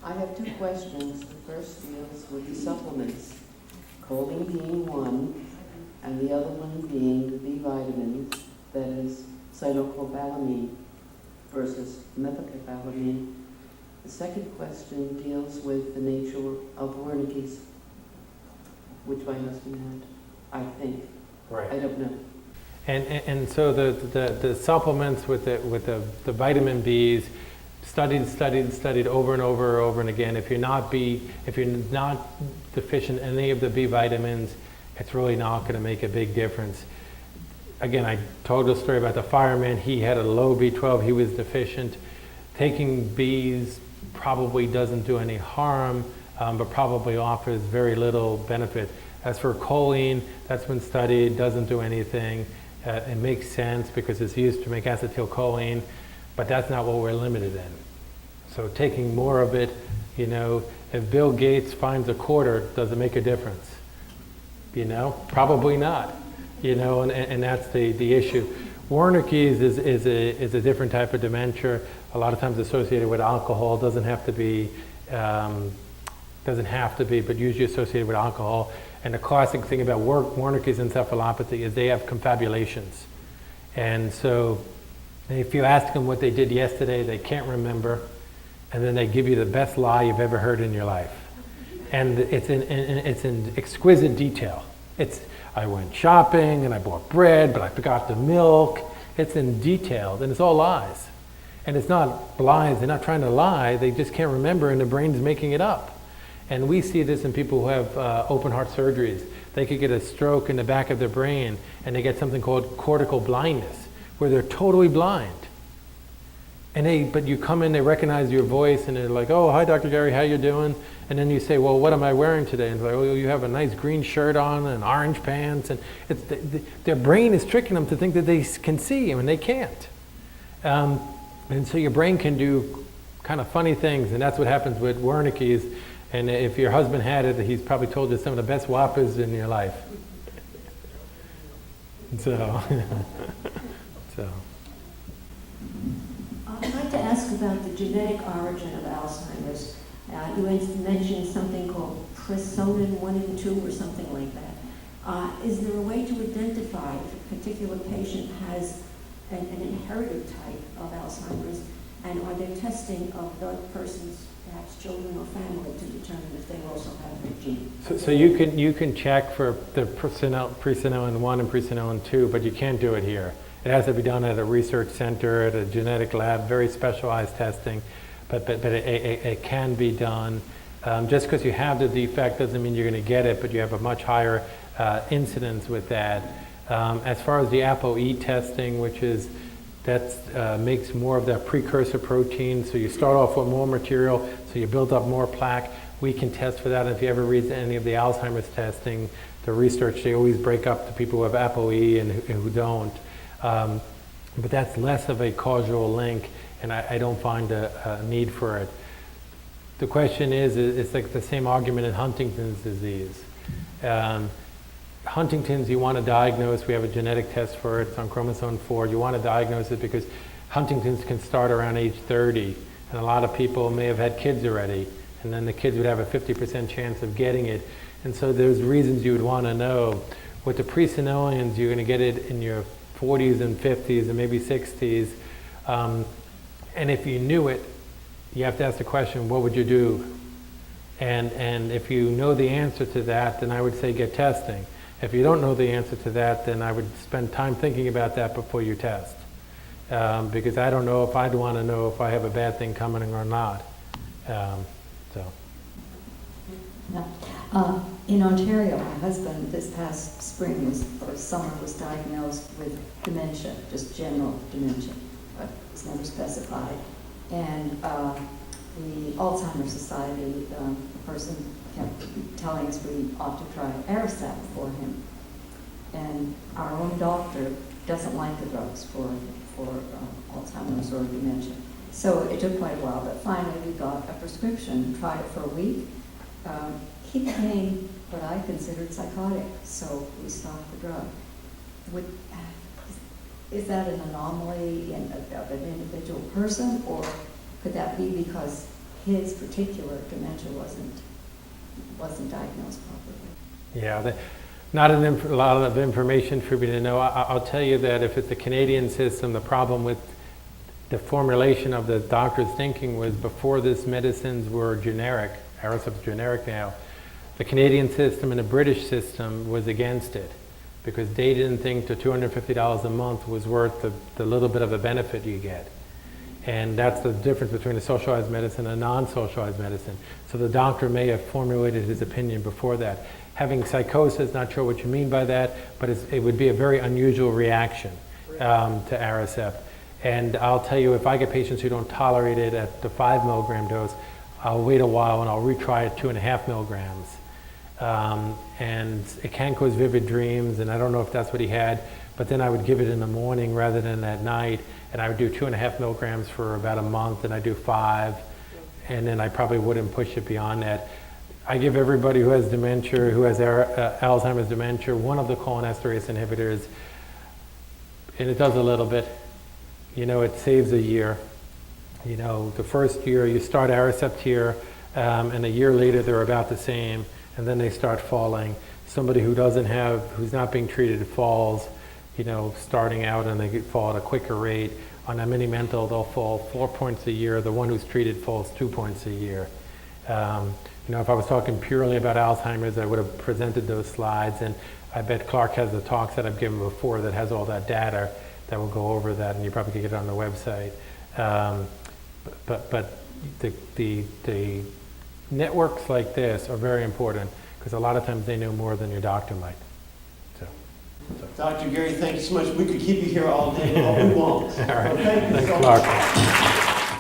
I have two questions. The first deals with the supplements, choline being one, and the other one being the B vitamins, that is cyanocobalamin versus methylcobalamin. The second question deals with the nature of Wernicke's, which my husband had, I think. Right. I don't know. And so the supplements with the vitamin Bs, studied over and over and again. If you're not deficient in any of the B vitamins, it's really not going to make a big difference. Again, I told a story about the fireman. He had a low B12. He was deficient. Taking Bs probably doesn't do any harm, but probably offers very little benefit. As for choline, that's been studied, doesn't do anything. It makes sense because it's used to make acetylcholine, but that's not what we're limited in. So taking more of it, if Bill Gates finds a quarter, does it make a difference? Probably not. And that's the issue. Wernicke's is a different type of dementia. A lot of times associated with alcohol. Doesn't have to be, but usually associated with alcohol. And the classic thing about Wernicke's encephalopathy is they have confabulations. And so if you ask them what they did yesterday, they can't remember. And then they give you the best lie you've ever heard in your life. And it's in exquisite detail. I went shopping and I bought bread, but I forgot the milk. It's in detail, and it's all lies. And it's not lies, they're not trying to lie, they just can't remember and the brain's making it up. And we see this in people who have open heart surgeries. They could get a stroke in the back of their brain and they get something called cortical blindness, where they're totally blind. But you come in, they recognize your voice and they're like, oh, hi Dr. Garry, how you doing? And then you say, well, what am I wearing today? And it's like, oh, you have a nice green shirt on and orange pants. And their brain is tricking them to think that they can see when they can't. And so your brain can do kind of funny things, and that's what happens with Wernicke's. And if your husband had it, he's probably told you some of the best whoppers in your life. So. I'd like to ask about the genetic origin of Alzheimer's. You mentioned something called presonin 1 and 2 or something like that. Is there a way to identify if a particular patient has an inherited type of Alzheimer's, and are they testing of the person's perhaps children or family to determine if they also have the gene? So you can check for the presenilin 1 and presenilin 2, but you can't do it here. It has to be done at a research center, at a genetic lab, very specialized testing, but it can be done. Just because you have the defect doesn't mean you're going to get it, but you have a much higher incidence with that. As far as the ApoE testing, that makes more of that precursor protein, so you start off with more material, so you build up more plaque. We can test for that. And if you ever read any of the Alzheimer's testing, the research, they always break up the people who have ApoE and who don't. But that's less of a causal link, and I don't find a need for it. The question is, it's like the same argument in Huntington's disease. Huntington's, you want to diagnose, we have a genetic test for it, it's on chromosome 4. You want to diagnose it because Huntington's can start around age 30, and a lot of people may have had kids already, and then the kids would have a 50% chance of getting it. And so there's reasons you would want to know. With the presenilins, you're going to get it in your 40s and 50s and maybe 60s. And if you knew it, you have to ask the question, what would you do? And if you know the answer to that, then I would say get testing. If you don't know the answer to that, then I would spend time thinking about that before you test. Because I don't know if I'd want to know if I have a bad thing coming or not. In Ontario, my husband this past spring or summer was diagnosed with dementia, just general dementia, but it's never specified. And the Alzheimer's Society, the person kept telling us we ought to try Aricept for him. And our own doctor doesn't like the drugs for Alzheimer's or dementia. So it took quite a while, but finally we got a prescription, tried it for a week. He became what I considered psychotic, so we stopped the drug. Is that an anomaly of an individual person, or could that be because his particular dementia wasn't diagnosed properly. Yeah, not a lot of information for me to know. I'll tell you that if it's the Canadian system, the problem with the formulation of the doctor's thinking was before this medicines were generic, Aricept's generic now, the Canadian system and the British system was against it because they didn't think the $250 a month was worth the little bit of a benefit you get. And that's the difference between a socialized medicine and a non-socialized medicine. So the doctor may have formulated his opinion before that. Having psychosis, not sure what you mean by that, but it would be a very unusual reaction to Aricept. And I'll tell you, if I get patients who don't tolerate it at the 5 milligram dose, I'll wait a while and I'll retry it 2.5 milligrams. And it can cause vivid dreams, and I don't know if that's what he had, but then I would give it in the morning rather than at night, and I would do 2.5 milligrams for about a month, and I do 5, and then I probably wouldn't push it beyond that. I give everybody who has dementia, who has Alzheimer's dementia, one of the cholinesterase inhibitors, and it does a little bit. You know, it saves a year. You know, the first year you start Aricept here, and a year later they're about the same, and then they start falling. Somebody who's not being treated falls, you know, starting out, and they fall at a quicker rate. On a mini mental, they'll fall 4 points a year. The one who's treated falls 2 points a year. You know, if I was talking purely about Alzheimer's, I would have presented those slides, and I bet Clark has the talks that I've given before that has all that data that will go over that, and you probably could get it on the website. But the networks like this are very important because a lot of times they know more than your doctor might. Dr. Garry, thank you so much. We could keep you here all day, but we won't. All right. So thank you Thanks, so Clark. much.